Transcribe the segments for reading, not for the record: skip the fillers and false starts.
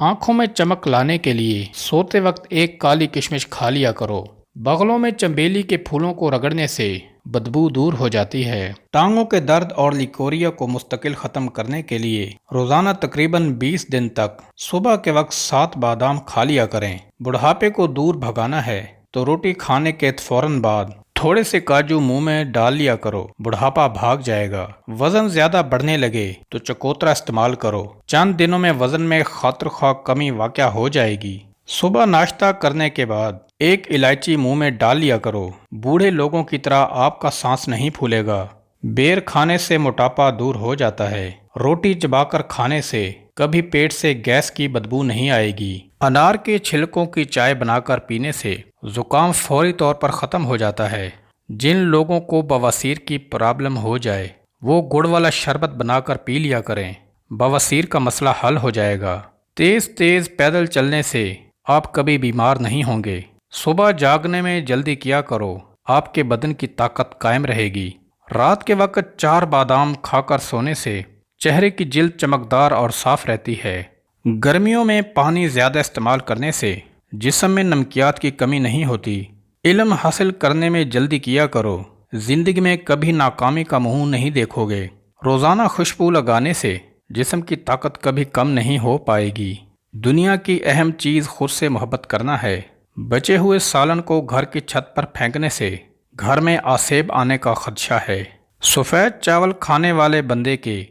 آنکھوں میں چمک لانے کے لیے سوتے وقت ایک کالی کشمش کھا لیا کرو۔ بغلوں میں چنبیلی کے پھولوں کو رگڑنے سے بدبو دور ہو جاتی ہے۔ ٹانگوں کے درد اور لیکوریا کو مستقل ختم کرنے کے لیے روزانہ تقریباً 20 دن تک صبح کے وقت 7 بادام کھا لیا کریں۔ بڑھاپے کو دور بھگانا ہے تو روٹی کھانے کے فوراً بعد تھوڑے سے کاجو منہ میں ڈال لیا کرو، بڑھاپا بھاگ جائے گا۔ وزن زیادہ بڑھنے لگے تو چکوترا استعمال کرو، چند دنوں میں وزن میں خاطر خواہ کمی واقع ہو جائے گی۔ صبح ناشتہ کرنے کے بعد ایک الائچی منہ میں ڈال لیا کرو، بوڑھے لوگوں کی طرح آپ کا سانس نہیں پھولے گا۔ بیر کھانے سے موٹاپا دور ہو جاتا ہے۔ روٹی چبا کر کھانے سے کبھی پیٹ سے گیس کی بدبو نہیں آئے گی۔ انار کے چھلکوں کی چائے بنا کر پینے سے زکام فوری طور پر ختم ہو جاتا ہے۔ جن لوگوں کو بواسیر کی پرابلم ہو جائے وہ گڑ والا شربت بنا کر پی لیا کریں، بواسیر کا مسئلہ حل ہو جائے گا۔ تیز تیز پیدل چلنے سے آپ کبھی بیمار نہیں ہوں گے۔ صبح جاگنے میں جلدی کیا کرو، آپ کے بدن کی طاقت قائم رہے گی۔ رات کے وقت 4 بادام کھا کر سونے سے چہرے کی جلد چمکدار اور صاف رہتی ہے۔ گرمیوں میں پانی زیادہ استعمال کرنے سے جسم میں نمکیات کی کمی نہیں ہوتی۔ علم حاصل کرنے میں جلدی کیا کرو، زندگی میں کبھی ناکامی کا منہ نہیں دیکھو گے۔ روزانہ خوشبو لگانے سے جسم کی طاقت کبھی کم نہیں ہو پائے گی۔ دنیا کی اہم چیز خود سے محبت کرنا ہے۔ بچے ہوئے سالن کو گھر کی چھت پر پھینکنے سے گھر میں آسیب آنے کا خدشہ ہے۔ سفید چاول کھانے والے بندے کے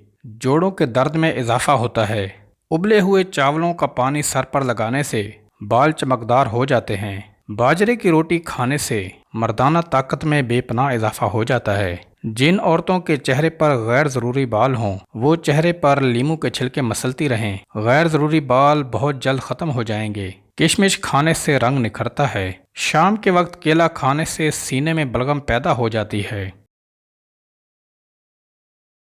جوڑوں کے درد میں اضافہ ہوتا ہے۔ ابلے ہوئے چاولوں کا پانی سر پر لگانے سے بال چمکدار ہو جاتے ہیں۔ باجرے کی روٹی کھانے سے مردانہ طاقت میں بے پناہ اضافہ ہو جاتا ہے۔ جن عورتوں کے چہرے پر غیر ضروری بال ہوں وہ چہرے پر لیموں کے چھلکے مسلتی رہیں، غیر ضروری بال بہت جلد ختم ہو جائیں گے۔ کشمش کھانے سے رنگ نکھرتا ہے۔ شام کے وقت کیلا کھانے سے سینے میں بلغم پیدا ہو جاتی ہے۔